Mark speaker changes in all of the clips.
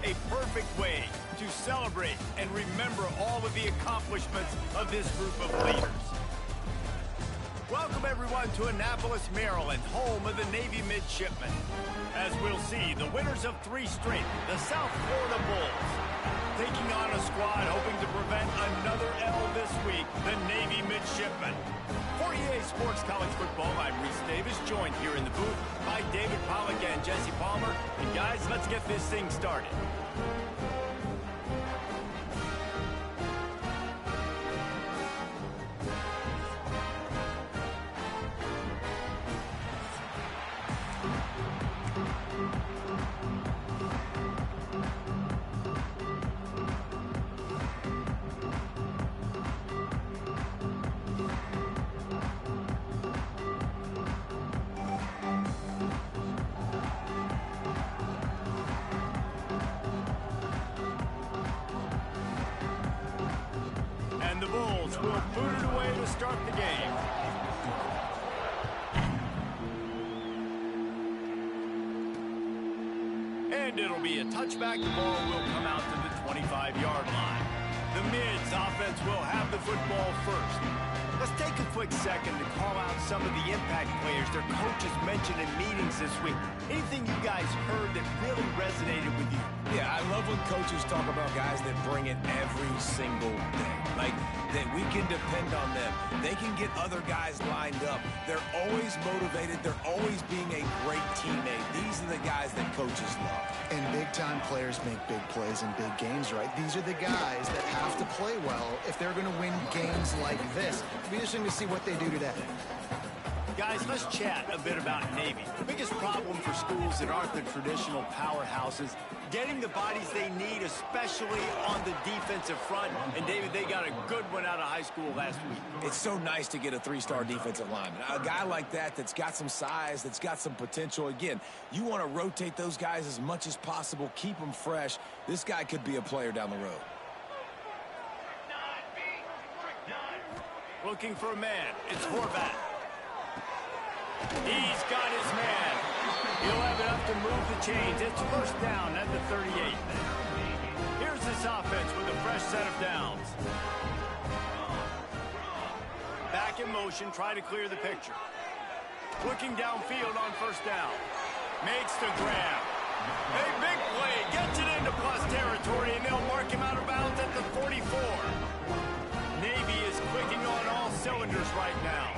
Speaker 1: a perfect way to celebrate and remember all of the accomplishments of this group of leaders. Welcome, everyone, to Annapolis, Maryland, home of the Navy Midshipmen. As we'll see, the winners of 3 straight, the South Florida Bulls, taking on a squad hoping to prevent another L this week, the Navy Midshipmen. For EA Sports College Football, I'm Reese Davis, joined here in the booth by David Pollack and Jesse Palmer. And guys, let's get this thing started. And the Bulls will boot it away to start the game. And it'll be a touchback. The ball will come out to the 25-yard line. The Mids offense will have the football first. Let's take a quick second to call out some of the impact players their coaches mentioned in meetings this week. Anything you guys heard that really resonated with you?
Speaker 2: Yeah, I love when coaches talk about guys that bring it every single day. Like, that we can depend on them. They can get other guys lined up. They're always motivated. They're always being a great teammate. These are the guys that coaches love.
Speaker 3: And big-time players make big plays in big games, right? These are the guys that have to play well if they're going to win games like this. It'll be interesting to see what they do today.
Speaker 1: Guys, let's chat a bit about Navy. The biggest problem for schools that aren't the traditional powerhouses, getting the bodies they need, especially on the defensive front. And, David, they got a good one out of high school last week.
Speaker 2: It's so nice to get a 3-star defensive lineman. A guy like that's got some size, that's got some potential. Again, you want to rotate those guys as much as possible, keep them fresh. This guy could be a player down the road.
Speaker 1: Looking for a man. It's Horvat. He's got his man. He'll have enough to move the chains. It's first down at the 38. Here's this offense with a fresh set of downs. Back in motion, try to clear the picture. Looking downfield on first down. Makes the grab. A big play. Gets it into plus territory, and they'll mark him out of bounds at the 44. Navy is clicking on all cylinders right now.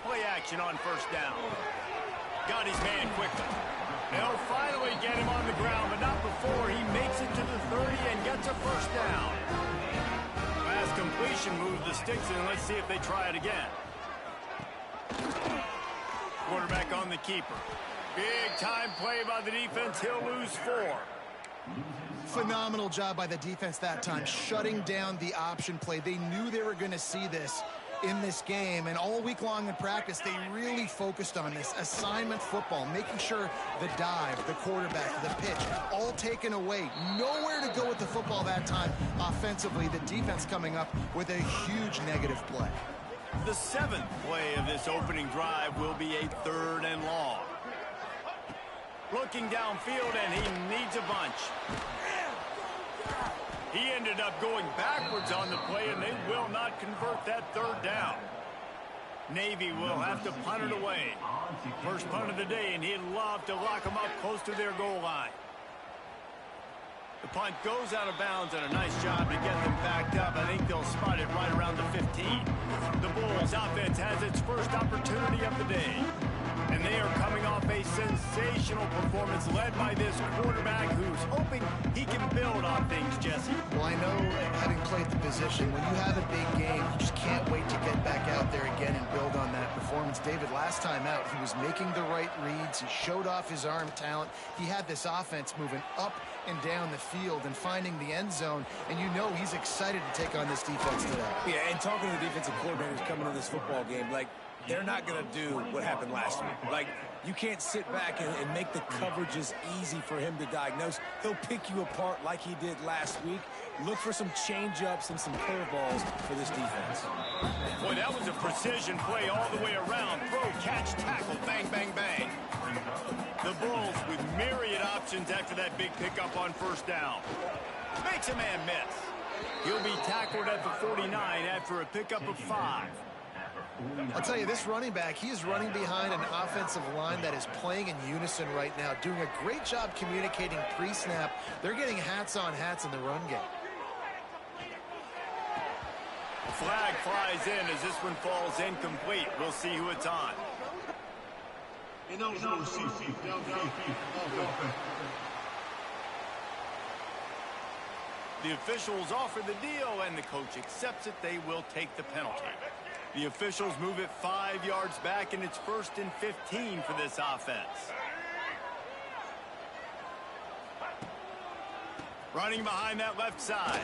Speaker 1: Play action on first down. Got his man quickly. They'll finally get him on the ground, but not before he makes it to the 30 and gets a first down. Fast completion moves the sticks in. Let's see if they try it again. Quarterback on the keeper. Big time play by the defense. He'll lose 4.
Speaker 3: Phenomenal job by the defense that time, shutting down the option play. They knew they were going to see this in this game, and all week long in practice, they really focused on this assignment football, making sure the dive, the quarterback, the pitch, all taken away. Nowhere to go with the football that time offensively. The defense coming up with a huge negative play.
Speaker 1: The 7th play of this opening drive will be a 3rd and long. Looking downfield, and he needs a bunch. He ended up going backwards on the play, and they will not convert that 3rd down. Navy will have to punt it away. First punt of the day, and he'd love to lock them up close to their goal line. The punt goes out of bounds, and a nice job to get them backed up. I think they'll spot it right around the 15. The Bulls offense has its first opportunity of the day. And they are coming off a sensational performance led by this quarterback who's hoping he can build on things, Jesse.
Speaker 3: Well, I know, having played the position, when you have a big game, you just can't wait to get back out there again and build on that performance. David, last time out, he was making the right reads. He showed off his arm talent. He had this offense moving up and down the field and finding the end zone, and you know he's excited to take on this defense today.
Speaker 2: Yeah, and talking to the defensive coordinators coming to this football game, like, they're not going to do what happened last week. Like, you can't sit back and make the coverages easy for him to diagnose. He'll pick you apart like he did last week. Look for some change-ups and some curveballs for this defense.
Speaker 1: Boy, that was a precision play all the way around. Throw, catch, tackle, bang, bang, bang. The Bulls with myriad options after that big pickup on first down. Makes a man miss. He'll be tackled at the 49 after a pickup of 5.
Speaker 3: I'll tell you, this running back, he is running behind an offensive line that is playing in unison right now, doing a great job communicating pre-snap. They're getting hats on hats in the run game.
Speaker 1: Flag flies in as this one falls incomplete. We'll see who it's on. The officials offer the deal, and the coach accepts it. They will take the penalty. The officials move it 5 yards back, and it's 1st and 15 for this offense. Running behind that left side.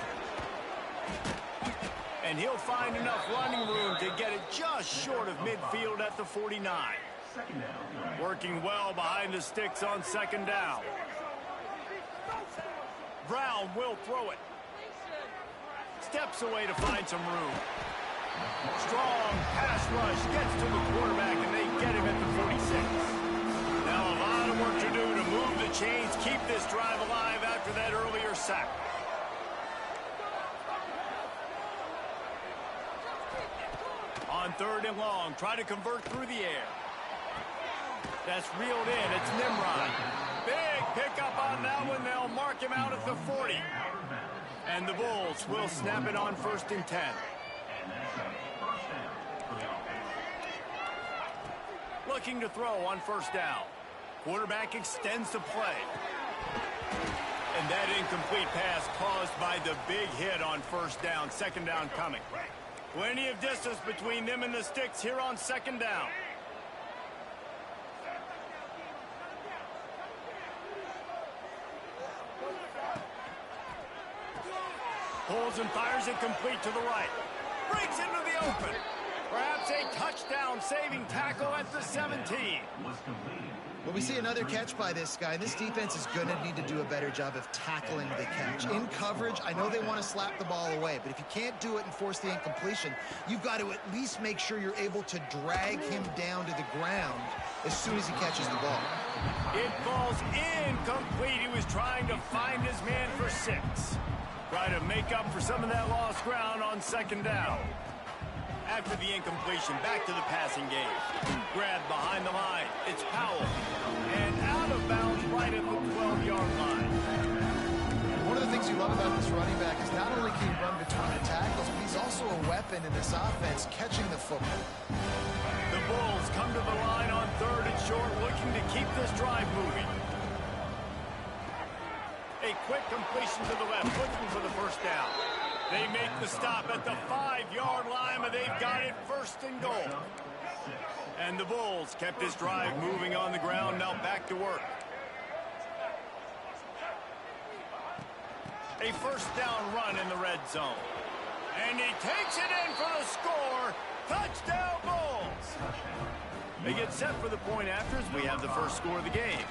Speaker 1: And he'll find enough running room to get it just short of midfield at the 49. Working well behind the sticks on 2nd down. Brown will throw it. Steps away to find some room. Strong pass rush gets to the quarterback, and they get him at the 46. Now a lot of work to do to move the chains, keep this drive alive after that earlier sack. On 3rd and long, try to convert through the air. That's reeled in. It's Nimrod. Big pickup on that one. They'll mark him out at the 40. And the Bulls will snap it on 1st and 10. Looking to throw on 1st down. Quarterback extends the play. And that incomplete pass caused by the big hit on 1st down. 2nd down coming. Plenty of distance between them and the sticks here on 2nd down. Pulls and fires it complete to the right. Breaks into the open. Perhaps a touchdown-saving tackle at the 17.
Speaker 3: Well, we see another catch by this guy. This defense is going to need to do a better job of tackling the catch. In coverage, I know they want to slap the ball away, but if you can't do it and force the incompletion, you've got to at least make sure you're able to drag him down to the ground as soon as he catches the ball.
Speaker 1: It falls incomplete. He was trying to find his man for 6. Try to make up for some of that lost ground on 2nd down. After the incompletion, back to the passing game. Grabbed behind the line. It's Powell. And out of bounds right at the 12-yard line.
Speaker 3: One of the things you love about this running back is not only can he run between the tackles, but he's also a weapon in this offense, catching the football.
Speaker 1: The Bulls come to the line on 3rd and short, looking to keep this drive moving. A quick completion to the left, looking for the 1st down. They make the stop at the 5-yard line, but they've got it 1st and goal. And the Bulls kept this drive moving on the ground, now back to work. A 1st down run in the red zone. And he takes it in for the score. Touchdown, Bulls! They get set for the point after as we have the first score of the game.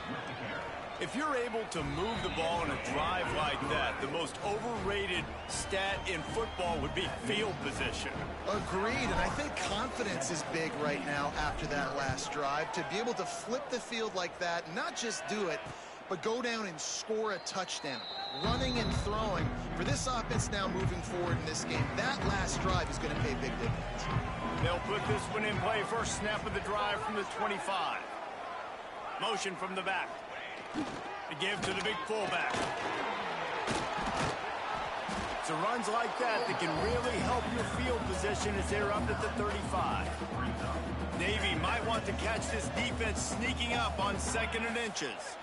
Speaker 1: If you're able to move the ball in a drive like that, the most overrated stat in football would be field position.
Speaker 3: Agreed, and I think confidence is big right now after that last drive. To be able to flip the field like that, not just do it, but go down and score a touchdown. Running and throwing. For this offense now moving forward in this game, that last drive is going to pay big dividends.
Speaker 1: They'll put this one in play. First snap of the drive from the 25. Motion from the back. To give to the big fullback. So runs like that can really help your field position as they're up at the 35. Navy might want to catch this defense sneaking up on 2nd and inches.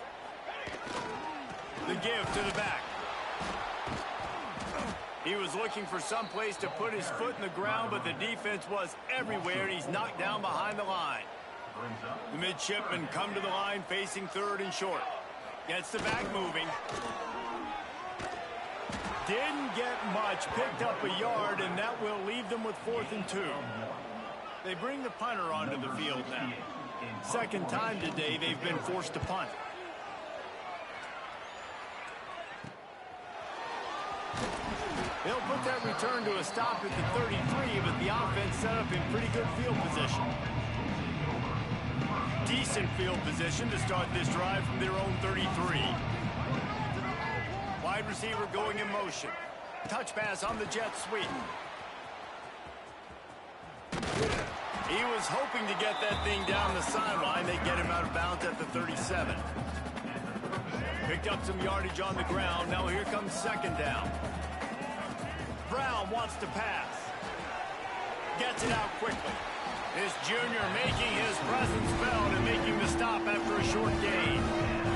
Speaker 1: The give to the back. He was looking for some place to put his foot in the ground, but the defense was everywhere, and he's knocked down behind the line. The midshipmen come to the line facing 3rd and short. Gets the back moving. Didn't get much. Picked up a yard, and that will leave them with 4th and 2. They bring the punter onto the field now. 2nd time today they've been forced to punt. They'll put that return to a stop at the 33, but the offense set up in pretty good field position. decent field position to start this drive from their own 33. Wide receiver going in motion. Touch pass on the jet sweep. He was hoping to get that thing down the sideline. They get him out of bounds at the 37. Picked up some yardage on the ground. Now here comes second down. Brown wants to pass. Gets it out quickly. This junior making his presence felt and making the stop after a short gain.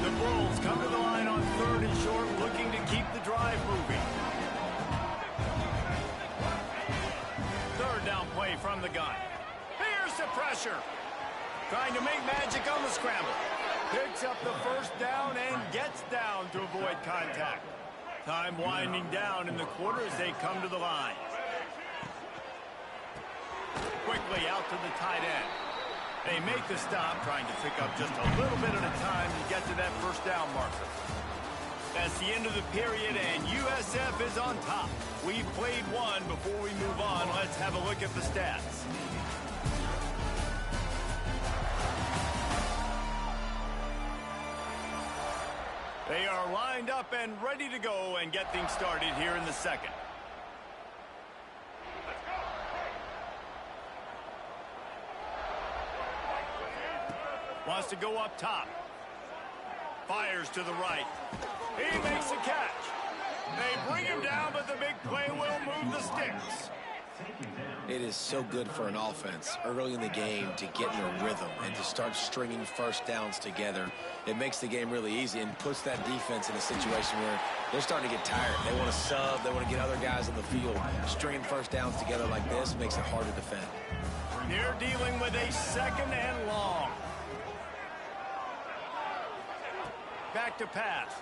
Speaker 1: The Bulls come to the line on third and short, looking to keep the drive moving. Third down play from the gun. Here's the pressure. Trying to make magic on the scramble. Picks up the first down and gets down to avoid contact. Time winding down in the quarter as they come to the line. Quickly out to the tight end. They make the stop, trying to pick up just a little bit at a time to get to that first down marker. That's the end of the period, and USF is on top. We've played one. Before we move on, let's have a look at the stats. They are lined up and ready to go and get things started here in the second. Wants to go up top. Fires to the right. He makes a catch. They bring him down, but the big play will move the sticks.
Speaker 2: It is so good for an offense early in the game to get in a rhythm and to start stringing first downs together. It makes the game really easy and puts that defense in a situation where they're starting to get tired. They want to sub. They want to get other guys on the field. Stringing first downs together like this makes it hard to defend.
Speaker 1: They're dealing with a second and long. Back to pass.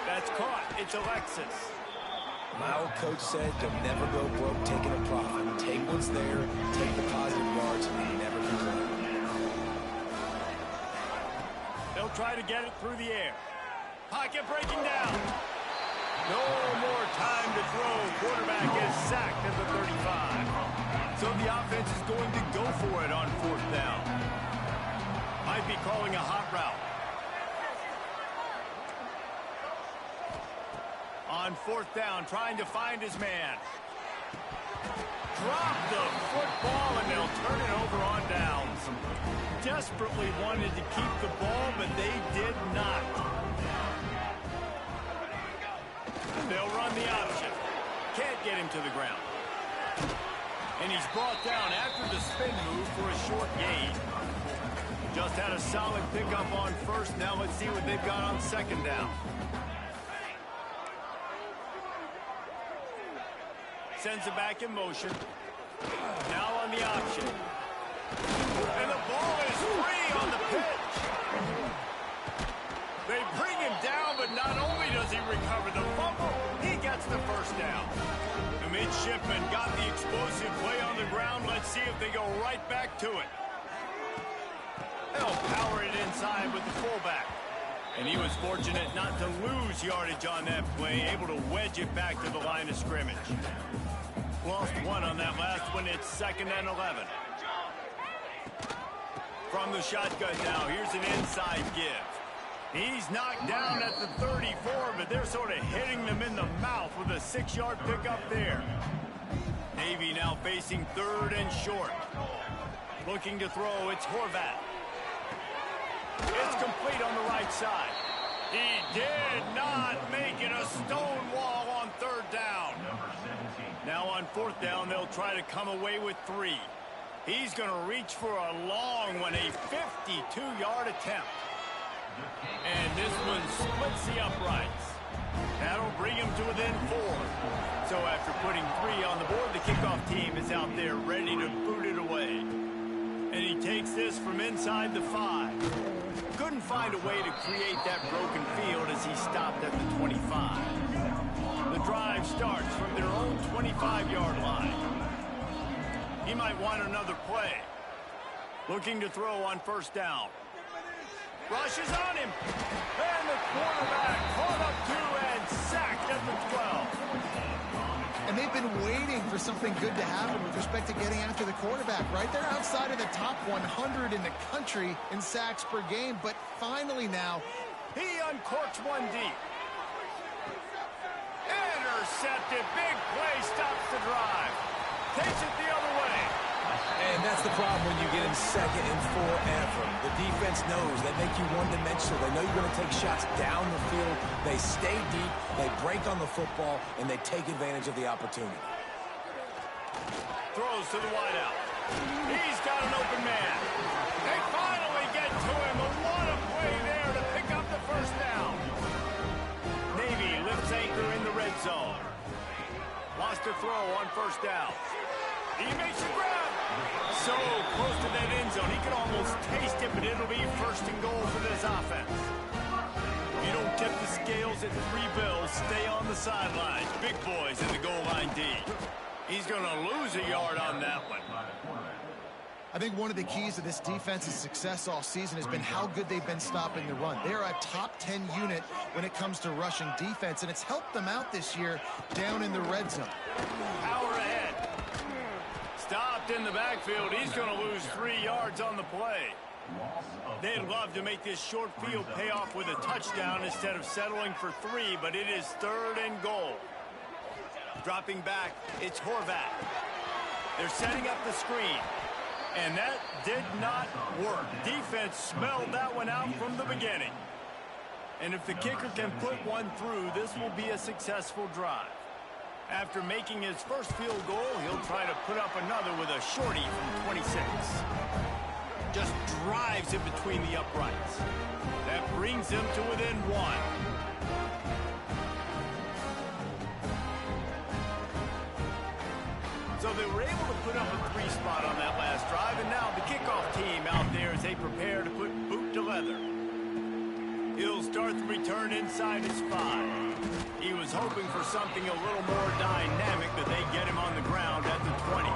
Speaker 1: That's caught. It's Alexis.
Speaker 2: My old coach said you'll never go broke taking a profit. Take what's there, take the positive yards, and you never complain.
Speaker 1: They'll try to get it through the air. Pocket breaking down. No more time to throw. Quarterback is sacked at the 35. So the offense is going to go for it on fourth down. Might be calling a hot route. On fourth down, trying to find his man. Drop the football, and they'll turn it over on downs. Desperately wanted to keep the ball, but they did not. They'll run the option. Can't get him to the ground. And he's brought down after the spin move for a short gain. Just had a solid pickup on first. Now let's see what they've got on second down. Sends it back in motion. Now on the option. And the ball is free on the pitch. They bring him down, but not only does he recover the fumble, he gets the first down. The midshipman got the explosive play on the ground. Let's see if they go right back to it. They'll power it inside with the fullback. And he was fortunate not to lose yardage on that play, able to wedge it back to the line of scrimmage. Lost one on that last one. It's 2nd and 11. From the shotgun now, here's an inside give. He's knocked down at the 34, but they're sort of hitting them in the mouth with a 6-yard pickup there. Navy now facing 3rd and short. Looking to throw, it's Horvat. It's complete on the right side. He did not make it. A stone wall on 3rd down. Now on 4th down, they'll try to come away with 3. He's going to reach for a long one, a 52-yard attempt. And this one splits the uprights. That'll bring him to within 4. So after putting 3 on the board, the kickoff team is out there ready to boot it away. And he takes this from inside the 5. Couldn't find a way to create that broken field as he stopped at the 25. The drive starts from their own 25-yard line. He might want another play. Looking to throw on 1st down. Rushes on him. And the quarterback caught up to and sacked at the 12.
Speaker 3: And they've been waiting for something good to happen with respect to getting after the quarterback, right? They're outside of the top 100 in the country in sacks per game, but finally now,
Speaker 1: he uncorks one deep. Intercepted. Big play stops the drive. Takes it the other way.
Speaker 2: And that's the problem when you get in second and forever. The defense knows they make you one-dimensional. They know you're going to take shots down the field. They stay deep, they break on the football, and they take advantage of the opportunity.
Speaker 1: Throws to the wideout. He's got an open man. They finally get to him. What a play there to pick up the first down. Navy lifts anchor in the red zone. Wants to throw on first down. He makes a grab. So close to that end zone. He can almost taste it, but it'll be first and goal for this offense. You don't tip the scales at 3 bills. Stay on the sidelines. Big boys in the goal line D. He's going to lose a yard on that one.
Speaker 3: I think one of the keys to this defense's success all season has been how good they've been stopping the run. They're a top 10 unit when it comes to rushing defense, and it's helped them out this year down in the red zone.
Speaker 1: Power ahead. Stopped in the backfield. He's going to lose 3 yards on the play. They'd love to make this short field pay off with a touchdown instead of settling for 3, but it is 3rd and goal. Dropping back, it's Horvath. They're setting up the screen. And that did not work. Defense smelled that one out from the beginning. And if the kicker can put one through, this will be a successful drive. After making his first field goal, he'll try to put up another with a shorty from 26. Just drives it between the uprights. That brings him to within 1. So they were able to put up a 3 spot on that last drive, and now the kickoff team out there as they prepare to put boot to leather. He'll start the return inside his 5. He was hoping for something a little more dynamic, but they get him on the ground at the 20.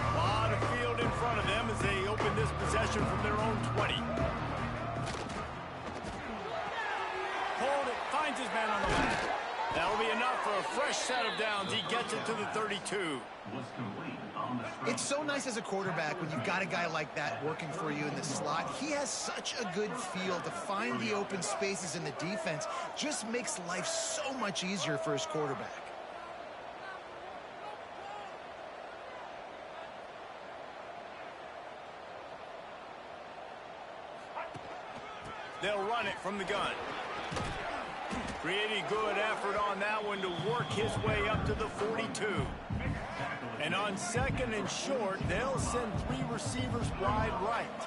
Speaker 1: A lot of field in front of them as they open this possession from their own 20. Finds his man on the left. That'll be enough for a fresh set of downs. He gets it to the 32.
Speaker 3: It's so nice as a quarterback when you've got a guy like that working for you in the slot. He has such a good feel to find the open spaces in the defense. Just makes life so much easier for his quarterback.
Speaker 1: They'll run it from the gun. Pretty good effort on that one to work his way up to the 42. And on 2nd and short, they'll send 3 receivers wide right.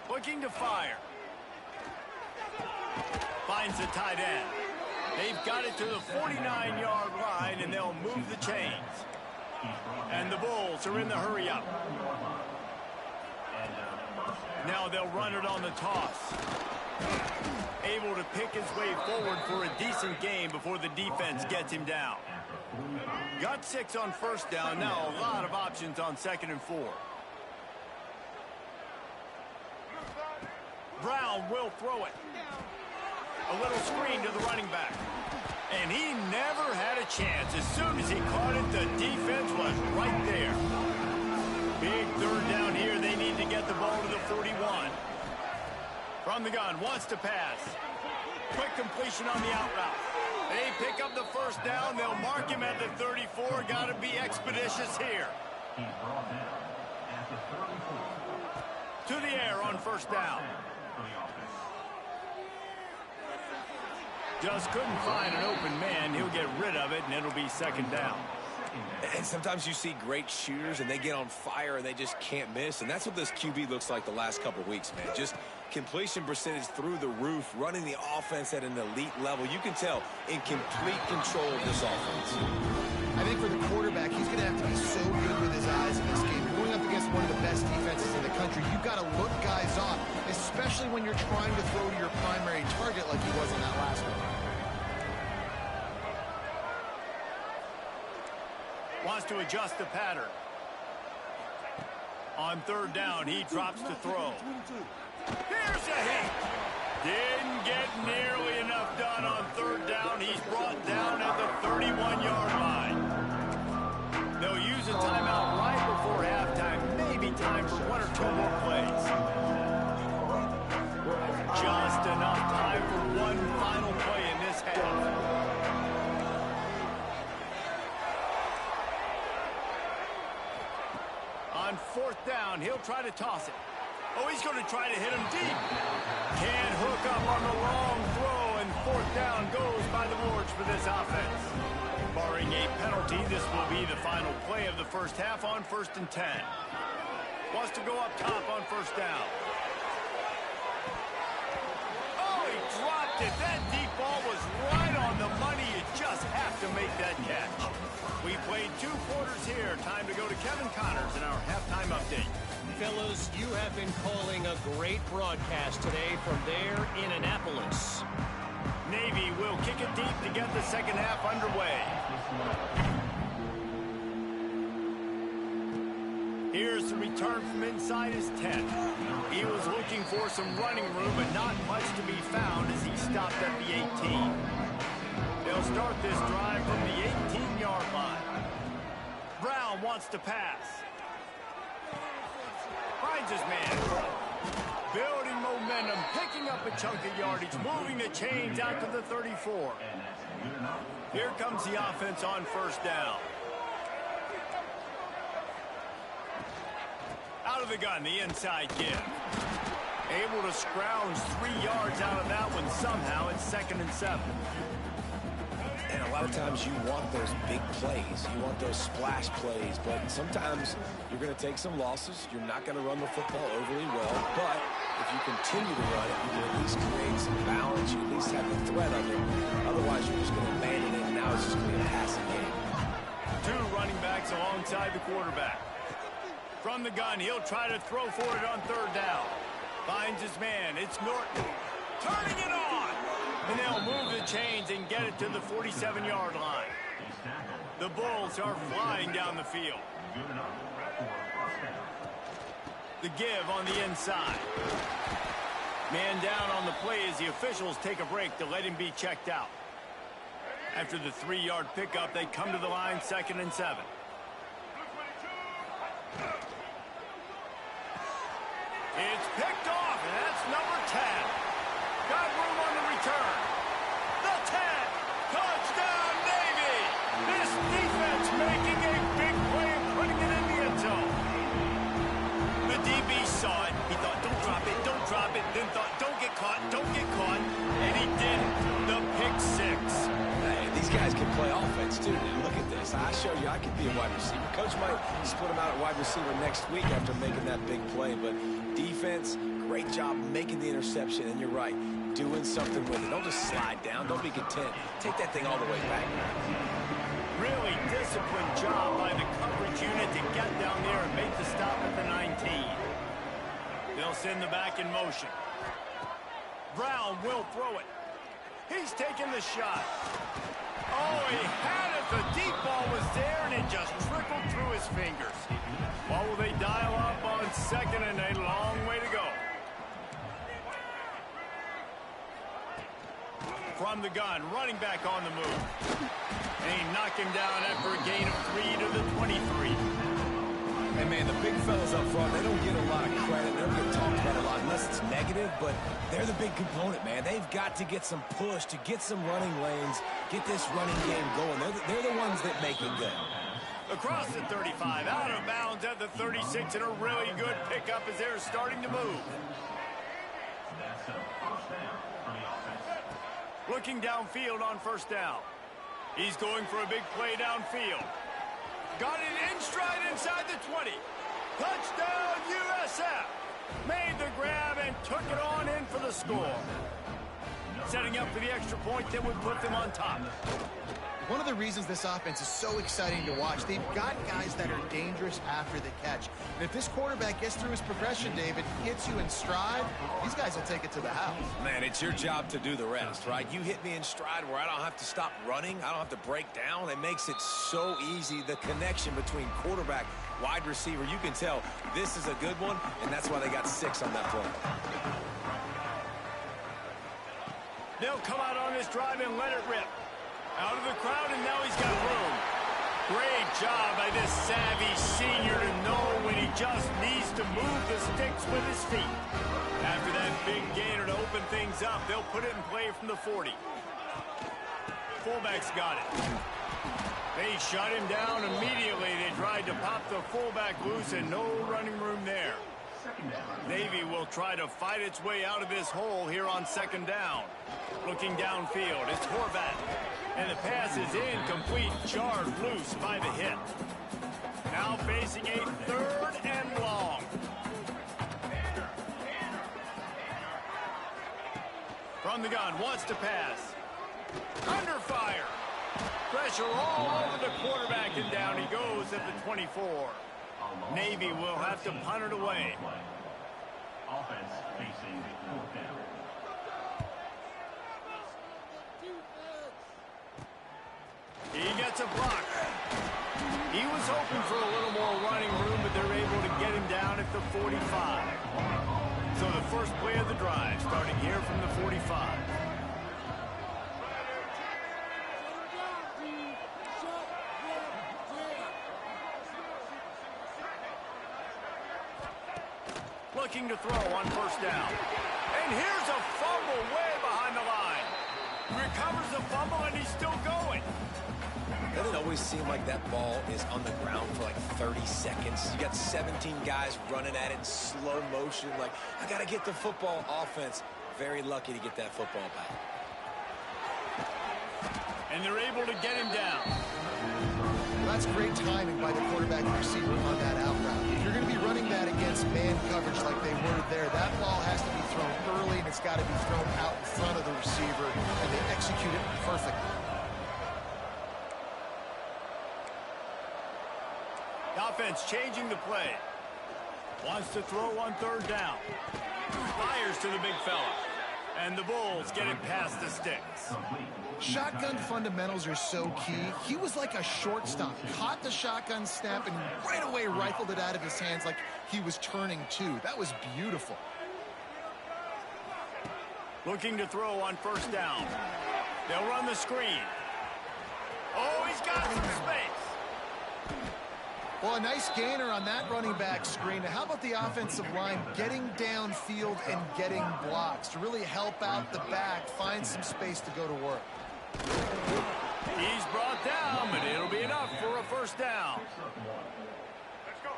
Speaker 1: Looking to fire. Finds the tight end. They've got it to the 49-yard line, and they'll move the chains. And the Bulls are in the hurry-up. Now they'll run it on the toss. Able to pick his way forward for a decent game before the defense gets him down. Got 6 on first down. Now a lot of options on 2nd and 4. Brown will throw it. A little screen to the running back. And he never had a chance. As soon as he caught it, the defense was right there. Big 3rd down here. They need to get the ball to the 41. From the gun, wants to pass. Quick completion on the out route. They pick up the first down. They'll mark him at the 34. Got to be expeditious here. To the air on first down. Just couldn't find an open man. He'll get rid of it, and it'll be 2nd down.
Speaker 2: And sometimes you see great shooters, and they get on fire, and they just can't miss. And that's what this QB looks like the last couple of weeks, man. Just completion percentage through the roof, running the offense at an elite level. You can tell in complete control of this offense.
Speaker 3: I think for the quarterback, he's going to have to be so good with his eyes in this game. Going up against one of the best defenses in the country, you've got to look guys off, especially when you're trying to throw to your primary target like he was on that last one. Wants to adjust the pattern.
Speaker 1: On third down, he drops to throw. Here's a hit. Didn't get nearly enough done on third down. He's brought down at the 31-yard line. They'll use a timeout right before halftime. Maybe time for one or two more plays. Just enough time for one final play in this half. On fourth down, he'll try to toss it. Oh, he's going to try to hit him deep. Can't hook up on the long throw, and fourth down goes by the boards for this offense. Barring a penalty, this will be the final play of the first half on 1st and 10. Wants to go up top on first down. Oh, he dropped it. That deep ball was right on the money. You just have to make that catch. We played 2 quarters here. Time to go to Kevin Connors in our halftime update.
Speaker 4: Fellas, you have been calling a great broadcast today from there in Annapolis.
Speaker 1: Navy will kick it deep to get the second half underway. Here's the return from inside his 10. He was looking for some running room, but not much to be found as he stopped at the 18. They'll start this drive from the 18-yard line. Brown wants to pass. Finds his man. Building momentum, picking up a chunk of yardage, moving the chains out to the 34. Here comes the offense on first down. Out of the gun, the inside give. Able to scrounge 3 yards out of that one somehow. It's 2nd and 7.
Speaker 2: And a lot of times you want those big plays. You want those splash plays. But sometimes you're going to take some losses. You're not going to run the football overly well. But if you continue to run it, you can at least create some balance. You at least have the threat of it. Otherwise, you're just going to abandon it. And now it's just going to be a passing game.
Speaker 1: 2 running backs alongside the quarterback. From the gun, he'll try to throw for it on third down. Finds his man. It's Norton. Turning it on. And they'll move the chains and get it to the 47-yard line. The Bulls are flying down the field. The give on the inside. Man down on the play as the officials take a break to let him be checked out. After the 3-yard pickup, they come to the line, 2nd and 7. It's picked off, and that's number 10. Got room on the return. The 10. Touchdown, Navy. This defense making a big play and putting it in the end zone. The DB saw it. He thought, don't drop it, don't drop it. Then thought, don't get caught, don't get caught. And he didn't. The pick 6.
Speaker 2: Hey, these guys can play offense, too. Now, look at this. I show you I could be a wide receiver. Coach might split him out at wide receiver next week after making that big play. But defense, great job making the interception. And you're right, doing something with it. Don't just slide down. Don't be content. Take that thing all the way back.
Speaker 1: Really disciplined job by the coverage unit to get down there and make the stop at the 19. They'll send the back in motion. Brown will throw it. He's taking the shot. Oh, he had it. The deep ball was there, and it just trickled through his fingers. What will they dial up on 2nd and a long way to go? From the gun, running back on the move. And he knocked him down after a gain of 3 to the 23.
Speaker 2: And, man, the big fellas up front, they don't get a lot of credit. They don't get talked about a lot unless it's negative, but they're the big component, man. They've got to get some push to get some running lanes, get this running game going. They're the ones that make it good.
Speaker 1: Across the 35, out of bounds at the 36, and a really good pickup as they're starting to move. Looking downfield on first down. He's going for a big play downfield. Got it in stride inside the 20. Touchdown, USF. Made the grab and took it on in for the score. Setting up for the extra point that would put them on top.
Speaker 3: One of the reasons this offense is so exciting to watch, they've got guys that are dangerous after the catch. And if this quarterback gets through his progression, David, hits you in stride, these guys will take it to the house.
Speaker 2: Man, it's your job to do the rest, right? You hit me in stride where I don't have to stop running. I don't have to break down. It makes it so easy. The connection between quarterback, wide receiver, you can tell this is a good one, and that's why they got 6 on that play.
Speaker 1: They'll come out on this drive and let it rip. Out of the crowd, and now he's got room. Great job by this savvy senior to know when he just needs to move the sticks with his feet. After that big gainer to open things up, they'll put it in play from the 40. Fullback's got it. They shut him down immediately. They tried to pop the fullback loose, and no running room there. Navy will try to fight its way out of this hole here on 2nd down. Looking downfield, it's Horvat. And the pass is incomplete, jarred loose by the hit. Now facing a 3rd and long. From the gun, wants to pass. Under fire. Pressure all over the quarterback, and down he goes at the 24. Navy will have to punt it away.
Speaker 5: Offense facing 4th down.
Speaker 1: He gets a block. He was hoping for a little more running room, but they're able to get him down at the 45. So the first play of the drive, starting here from the 45. Looking to throw on 1st down. And here's a fumble way behind the line. Recovers the fumble, and he's still going.
Speaker 2: Doesn't it always seem like that ball is on the ground for like 30 seconds? You got 17 guys running at it in slow motion. Like, I got to get the football. Offense, very lucky to get that football back.
Speaker 3: And they're able to get him down. Well, that's great timing by the quarterback and receiver on that out route. If you're going to be running that against man coverage like they were there, that ball has to be thrown early, and it's got to be thrown out in front of the receiver, and they execute it perfectly.
Speaker 1: Offense changing the play. Wants to throw on 3rd down. Fires to the big fella. And the Bulls get it past the sticks.
Speaker 3: Shotgun fundamentals are so key. He was like a shortstop. Caught the shotgun snap and right away rifled it out of his hands like he was turning too. That was beautiful.
Speaker 1: Looking to throw on 1st down. They'll run the screen. Oh, he's got some space.
Speaker 3: Well, a nice gainer on that running back screen. How about the offensive line getting downfield and getting blocks to really help out the back, find some space to go to work?
Speaker 1: He's brought down, but it'll be enough for a 1st down.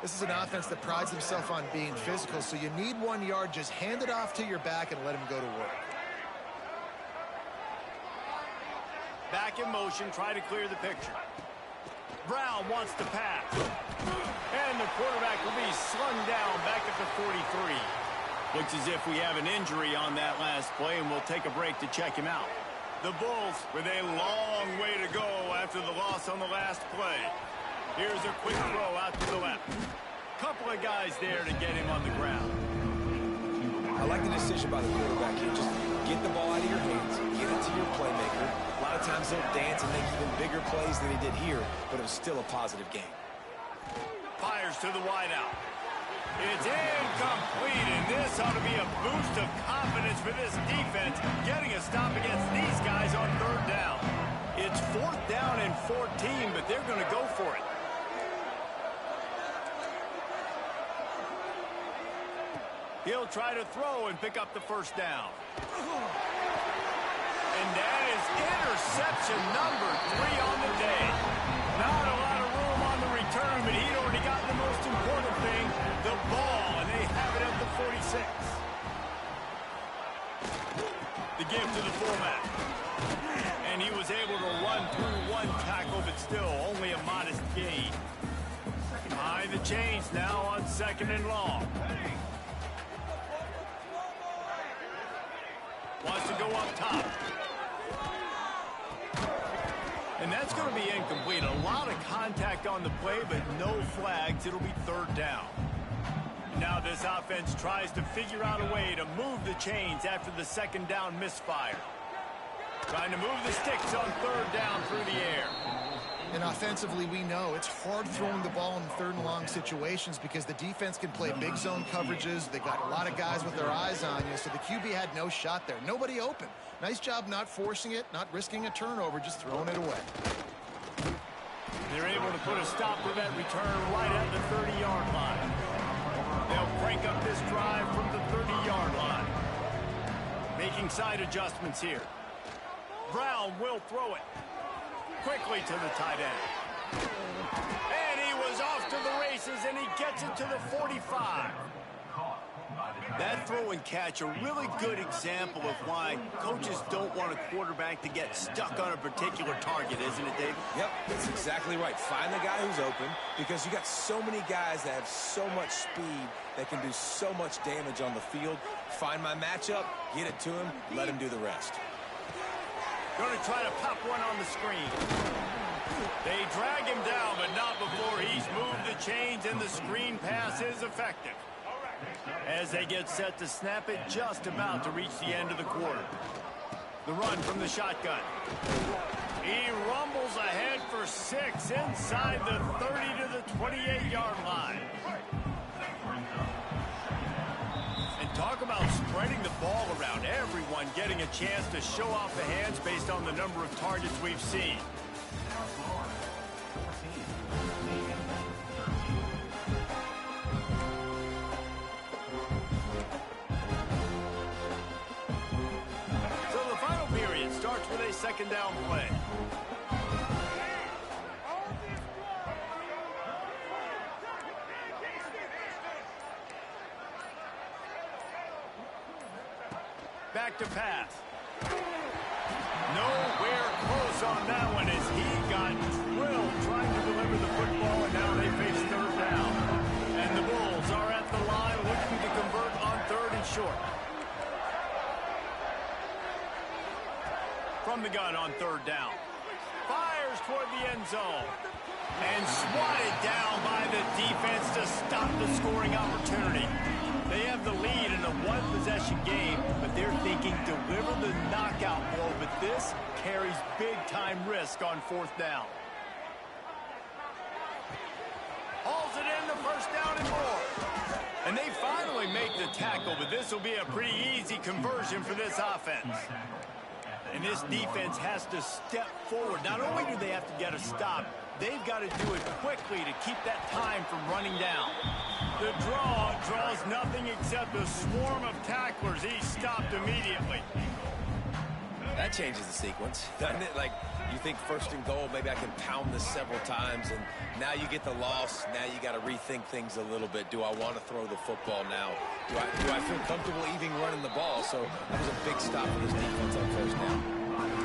Speaker 3: This is an offense that prides himself on being physical, so you need 1 yard. Just hand it off to your back and let him go to work.
Speaker 1: Back in motion, try to clear the picture. Brown wants to pass. And the quarterback will be slung down back at the 43. Looks as if we have an injury on that last play, and we'll take a break to check him out. The Bulls with a long way to go after the loss on the last play. Here's a quick throw out to the left. Couple of guys there to get him on the ground.
Speaker 2: I like the decision by the quarterback here. Just get the ball out of your hands, get it to your playmaker. A lot of times he'll dance and make even bigger plays than he did here, but it was still a positive game.
Speaker 1: Fires to the wideout. It's incomplete, and this ought to be a boost of confidence for this defense, getting a stop against these guys on 3rd down. It's 4th down and 14, but they're going to go for it. He'll try to throw and pick up the 1st down. And that is interception number 3 on the day. Not a lot of room on the return, but he'd already gotten the most important thing, the ball, and they have it at the 46. The give to the fullback. And he was able to run through 1 tackle, but still only a modest gain. Behind the chains now on 2nd and long. Wants to go up top. And that's going to be incomplete. A lot of contact on the play, but no flags. It'll be third down. Now this offense tries to figure out a way to move the chains after the second down misfire. Trying to move the sticks on third down through the air.
Speaker 3: And offensively, we know it's hard throwing the ball in third and long situations because the defense can play big zone coverages. They got a lot of guys with their eyes on you, so the QB had no shot there. Nobody open. Nice job not forcing it, not risking a turnover, just throwing it away.
Speaker 1: They're able to put a stop to that return right at the 30-yard line. They'll crank up this drive from the 30-yard line. Making side adjustments here. Brown will throw it. Quickly to the tight end. And he was off to the races, and he gets it to the 45. That throw and catch, a really good example of why coaches don't want a quarterback to get stuck on a particular target, isn't it, David?
Speaker 2: Yep, that's exactly right. Find the guy who's open because you got so many guys that have so much speed that can do so much damage on the field. Find my matchup, get it to him, let him do the rest.
Speaker 1: Going to try to pop one on the screen. They drag him down, but not before he's moved the chains, and the screen pass is effective. As they get set to snap it, just about to reach the end of the quarter. The run from the shotgun. He rumbles ahead for 6 inside the 30 to the 28-yard line. And talk about spreading the ball around. Everyone getting a chance to show off the hands based on the number of targets we've seen. Starts with a second down play. Back to pass. Nowhere close on that one as he got drilled trying to deliver the football, and now they face third down. And the Bulls are at the line looking to convert on third and short. From the gun on third down. Fires toward the end zone. And swatted down by the defense to stop the scoring opportunity. They have the lead in a one-possession game, but they're thinking deliver the knockout blow, but this carries big-time risk on fourth down. Hauls it in, the first down and more. And they finally make the tackle, but this will be a pretty easy conversion for this offense. And this defense has to step forward. Not only do they have to get a stop, they've got to do it quickly to keep that time from running down. The draw draws nothing except a swarm of tacklers. He's stopped immediately.
Speaker 2: That changes the sequence, doesn't it? Like, you think first and goal, maybe I can pound this several times, and now you get the loss. Now you got to rethink things a little bit. Do I want to throw the football now? Do I feel comfortable even running the ball? So that was a big stop for this defense on first down.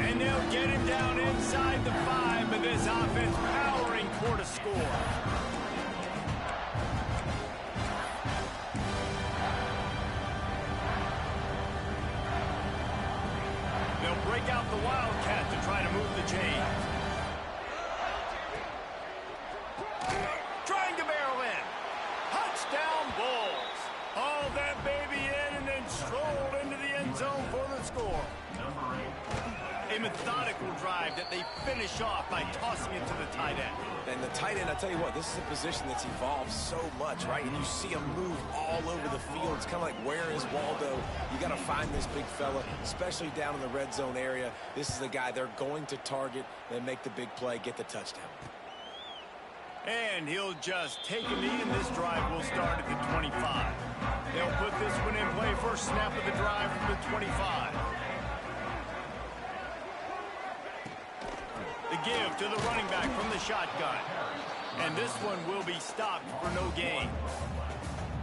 Speaker 1: And they'll get him down inside the 5, but this offense powering toward a score. They'll break out the Wildcat to try to move the chains. Trying to barrel in. Touchdown Bulls. Hauled that baby in and then strolled into the end zone for the score. A methodical drive that they finish off by tossing it to the tight end.
Speaker 2: And the tight end, I tell you what, this is a position that's evolved so much, right? And you see him move all over the field. It's kind of like, where is Waldo? You got to find this big fella, especially down in the red zone area. This is the guy they're going to target and make the big play, get the touchdown.
Speaker 1: And he'll just take a knee, and this drive will start at the 25. They'll put this one in play. First snap of the drive from the 25. The give to the running back from the shotgun. And this one will be stopped for no gain.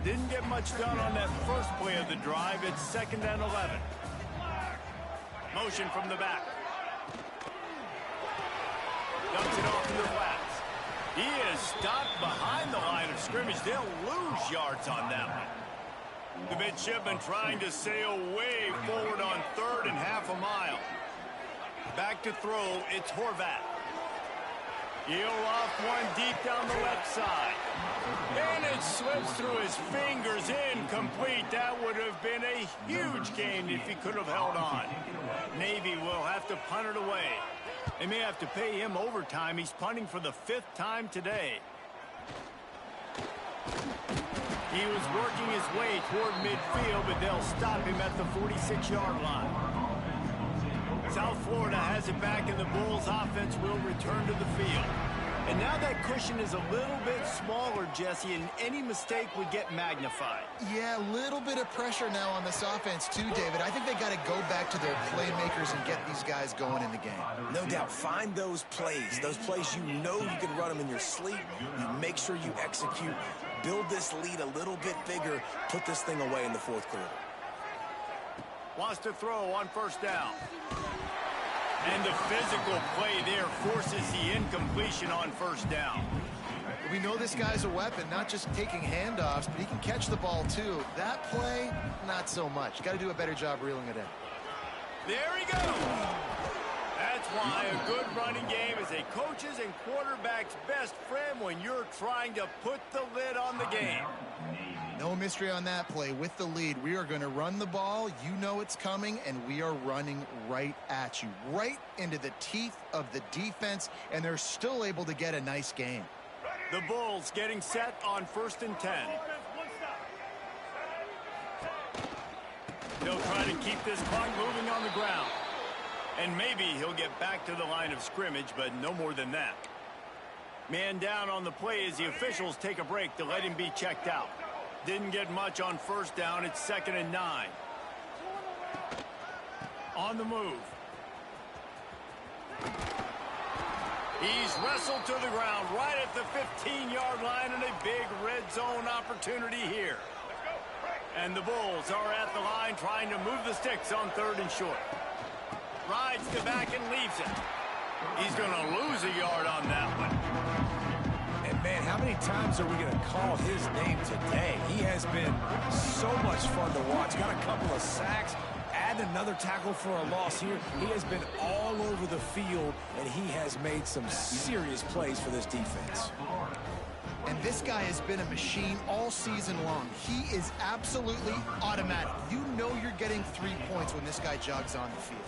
Speaker 1: Didn't get much done on that first play of the drive. It's second and 11. Motion from the back. Dumps it off to the flats. He is stopped behind the line of scrimmage. They'll lose yards on that one. The midshipman trying to sail way forward on third and half a mile. Back to throw, it's Horvat. He'll off one deep down the left side. And it slips through his fingers, incomplete. That would have been a huge gain if he could have held on. Navy will have to punt it away. They may have to pay him overtime. He's punting for the 5th time today. He was working his way toward midfield, but they'll stop him at the 46-yard line. South Florida has it back, and the Bulls offense will return to the field. And now that cushion is a little bit smaller, Jesse, and any mistake would get magnified.
Speaker 3: Yeah, a little bit of pressure now on this offense too, David. I think they got to go back to their playmakers and get these guys going in the game.
Speaker 2: No doubt. Find those plays you know you can run them in your sleep. You make sure you execute. Build this lead a little bit bigger. Put this thing away in the 4th quarter.
Speaker 1: Wants to throw on 1st down. And the physical play there forces the incompletion on 1st down.
Speaker 3: We know this guy's a weapon, not just taking handoffs, but he can catch the ball too. That play, not so much. Got to do a better job reeling it in.
Speaker 1: There he goes. That's why a good running game is a coach's and quarterback's best friend when you're trying to put the lid on the game.
Speaker 3: No mystery on that play. With the lead, we are going to run the ball. You know it's coming, and we are running right at you, right into the teeth of the defense, and they're still able to get a nice gain.
Speaker 1: The Bulls getting set on 1st and 10. They'll try to keep this clock moving on the ground. And maybe he'll get back to the line of scrimmage, but no more than that. Man down on the play as the officials take a break to let him be checked out. Didn't get much on 1st down. It's 2nd and 9. On the move. He's wrestled to the ground right at the 15-yard line, and a big red zone opportunity here. And the Bulls are at the line trying to move the sticks on 3rd and short. Rides the back and leaves it. He's going to lose a yard on that one.
Speaker 2: And, man, how many times are we going to call his name today? He has been so much fun to watch. Got a couple of sacks. Add another tackle for a loss here. He has been all over the field, and he has made some serious plays for this defense.
Speaker 3: And this guy has been a machine all season long. He is absolutely automatic. You know you're getting 3 points when this guy jogs on the field.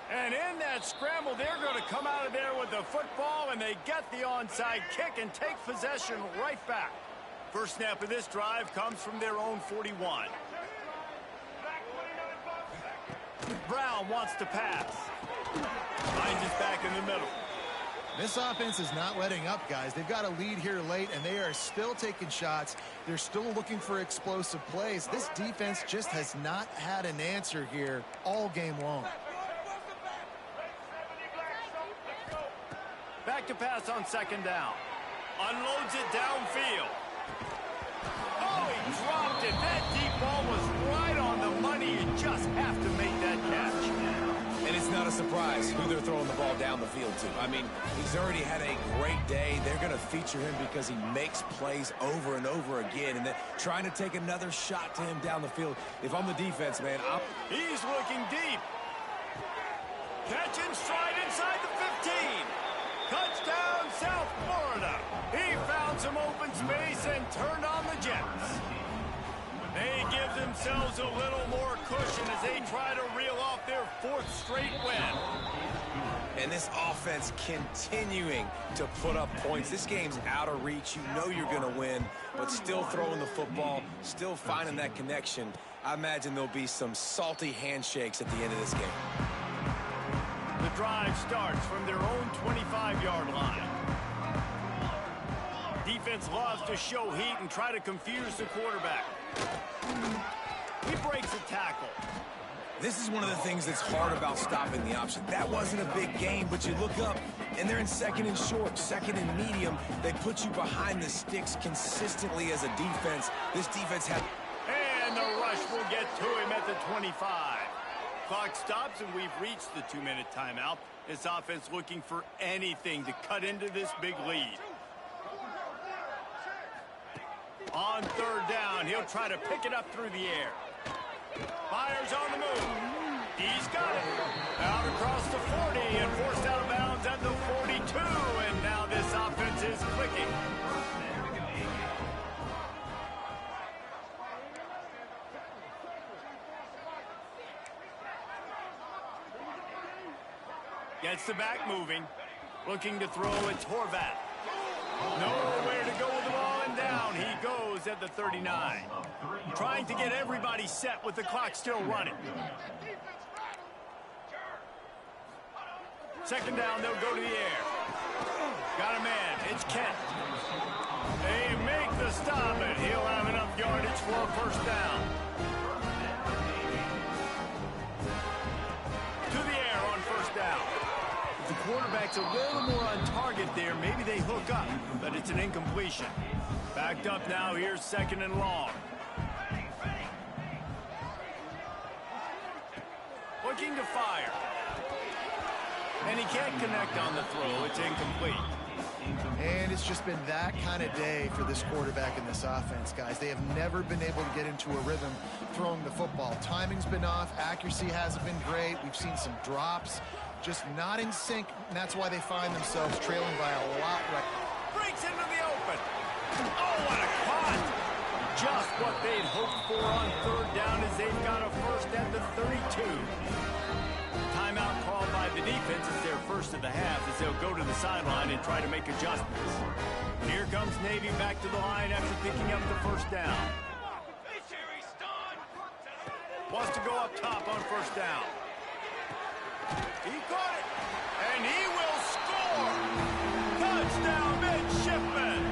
Speaker 1: And in that scramble, they're going to come out of there with the football, and they get the onside kick and take possession right back. First snap of this drive comes from their own 41. Brown wants to pass. Finds his back in the middle.
Speaker 3: This offense is not letting up, guys. They've got a lead here late, and they are still taking shots. They're still looking for explosive plays. This defense just has not had an answer here all game long.
Speaker 1: Back to pass on 2nd down. Unloads it downfield. Oh, he dropped it. That deep ball was right on the money. You just have to make that catch.
Speaker 2: And it's not a surprise who they're throwing the ball down the field to. I mean, he's already had a great day. They're going to feature him because he makes plays over and over again. And they're trying to take another shot to him down the field. If I'm the defense, man,
Speaker 1: He's looking deep. Catch and stride inside the 15. Touchdown, South Florida. He found some open space and turned on the Jets. They give themselves a little more cushion as they try to reel off their 4th straight win.
Speaker 2: And this offense continuing to put up points. This game's out of reach. You know you're going to win, but still throwing the football, still finding that connection. I imagine there'll be some salty handshakes at the end of this game.
Speaker 1: The drive starts from their own 25-yard line. Defense loves to show heat and try to confuse the quarterback. He breaks a tackle.
Speaker 2: This is one of the things that's hard about stopping the option. That wasn't a big game, but you look up, and they're in 2nd and short, 2nd and medium. They put you behind the sticks consistently as a defense. This defense had...
Speaker 1: And the rush will get to him at the 25. Clock stops, and we've reached the 2-minute timeout. This offense looking for anything to cut into this big lead. On 3rd down, he'll try to pick it up through the air. Fires on the move. He's got it. Out across the 40 and forced out of bounds at the 42. And now this offense is clicking. Gets the back moving. Looking to throw, it's Horvath. Nowhere to go with the ball, and down he goes at the 39. Trying to get everybody set with the clock still running. Second down, they'll go to the air. Got a man, it's Kent. They make the stop, and he'll have enough yardage for a first down. To the air on first down. The quarterback's a little more on target there. Maybe they hook up, but it's an incompletion. Backed up now. Here's second and long. Looking to fire. And he can't connect on the throw. It's incomplete.
Speaker 3: And it's just been that kind of day for this quarterback in this offense, guys. They have never been able to get into a rhythm throwing the football. Timing's been off. Accuracy hasn't been great. We've seen some drops. Just not in sync, and that's why they find themselves trailing by a lot right.
Speaker 1: Breaks into the open. Oh, what a caught. Just what they'd hoped for on third down as they've got a first at the 32. Timeout called by the defense. It's their first of the half as they'll go to the sideline and try to make adjustments. Here comes Navy back to the line after picking up the first down. Wants to go up top on first down. He caught it, and he will score! Touchdown, Midshipman!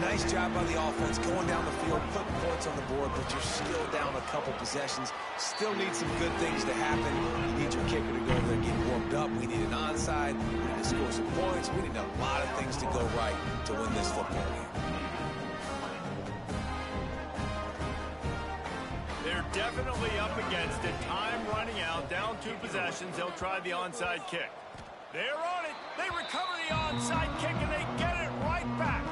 Speaker 2: Nice job by the offense going down the field, putting points on the board, but you're still down a couple possessions. Still need some good things to happen. You need your kicker to go over there and get warmed up. We need an onside. We need to score some points. We need a lot of things to go right to win this football game.
Speaker 1: They're definitely up against it. Time running out, down 2 possessions. They'll try the onside kick. They're on it. They recover the onside kick, and they get it right back.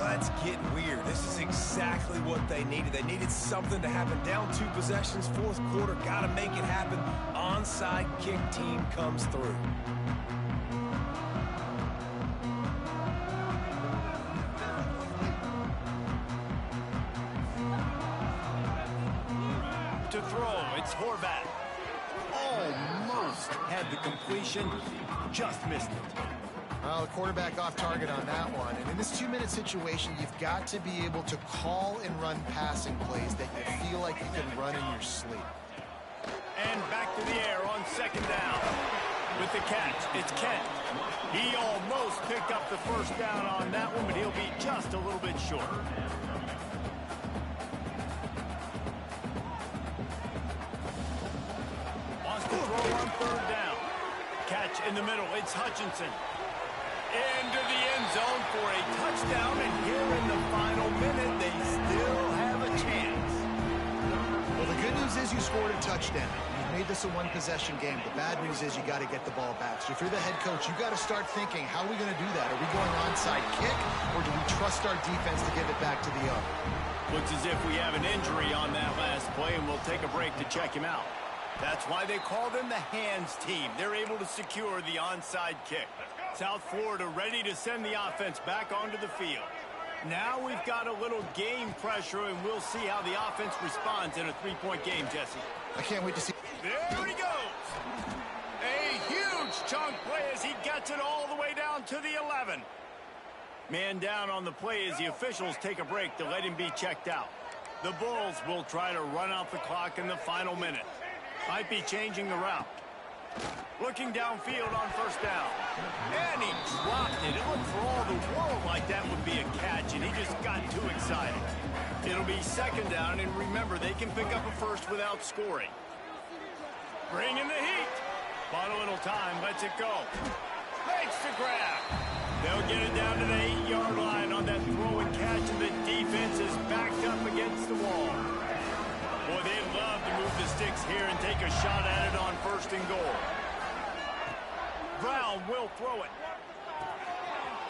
Speaker 2: Let's get weird. This is exactly what they needed. They needed something to happen. Down 2 possessions, fourth quarter. Got to make it happen. Onside kick team comes through.
Speaker 1: To throw, it's Horvath. Almost had the completion, just missed it.
Speaker 3: Well, the quarterback off target on that one. And in this 2-minute situation, you've got to be able to call and run passing plays that you feel like you can run in your sleep.
Speaker 1: And back to the air on second down. With the catch, it's Kent. He almost picked up the first down on that one, but he'll be just a little bit short. To throw on third down. Catch in the middle. It's Hutchinson. Into the end zone for a touchdown. And here in the final minute, they still have a chance.
Speaker 3: Well, the good news is you scored a touchdown. You've made this a 1-possession game. The bad news is you got to get the ball back. So if you're the head coach, you got to start thinking, how are we going to do that? Are we going onside kick, or do we trust our defense to get it back to the other?
Speaker 1: Looks as if we have an injury on that last play, and we'll take a break to check him out. That's why they call them the hands team. They're able to secure the onside kick. South Florida ready to send the offense back onto the field. Now we've got a little game pressure, and we'll see how the offense responds in a 3-point game, Jesse.
Speaker 3: I can't wait to see.
Speaker 1: There he goes. A huge chunk play as he gets it all the way down to the 11. Man down on the play as the officials take a break to let him be checked out. The Bulls will try to run out the clock in the final minute. Might be changing the route. Looking downfield on first down. And he dropped it. It looked for all the world like that would be a catch, and he just got too excited. It'll be second down, and remember, they can pick up a first without scoring. Bring in the heat. Bought a little time, lets it go. Makes the grab. They'll get it down to the 8-yard line on that throw and catch, and the defense is backed up against the wall. Boy, they'd love to move the sticks here and take a shot at it on first and goal. Brown will throw it.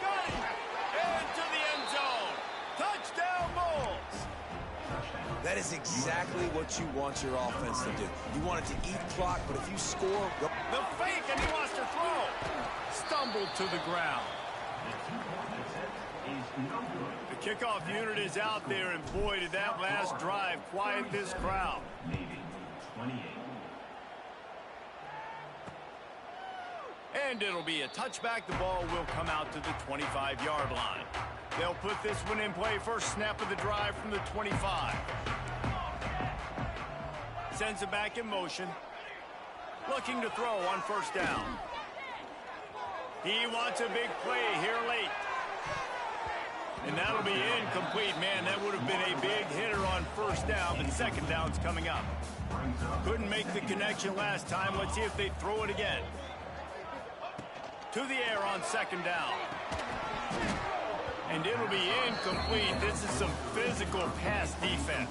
Speaker 1: Got it! Into the end zone. Touchdown, Bulls!
Speaker 2: That is exactly what you want your offense to do. You want it to eat clock, but if you score...
Speaker 1: The fake, and he wants to throw. Stumbled to the ground. The kickoff unit is out there, and boy, did that last drive quiet this crowd. And it'll be a touchback. The ball will come out to the 25-yard line. They'll put this one in play. First snap of the drive from the 25. Sends it back in motion. Looking to throw on first down. He wants a big play here late. And that'll be incomplete. Man, that would have been a big hitter on first down, but second down's coming up. Couldn't make the connection last time. Let's see if they throw it again. To the air on second down. And it'll be incomplete. This is some physical pass defense.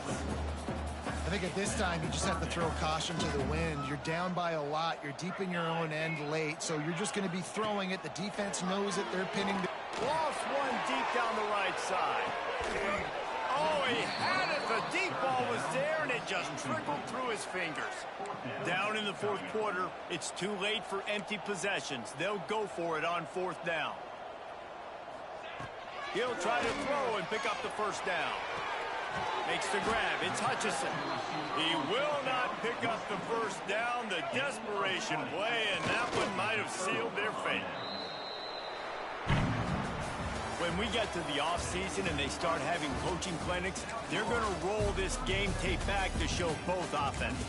Speaker 3: I think at this time, you just have to throw caution to the wind. You're down by a lot. You're deep in your own end late, so you're just going to be throwing it. The defense knows it. They're pinning.
Speaker 1: Lost one deep down the right side. Oh, he had it. The deep ball was there, and it just trickled through his fingers. Down in the fourth quarter, it's too late for empty possessions. They'll go for it on fourth down. He'll try to throw and pick up the first down. Makes the grab. It's Hutchinson. He will not pick up the first down. The desperation play, and that one might have sealed their fate. When we get to the offseason and they start having coaching clinics, they're going to roll this game tape back to show both offenses.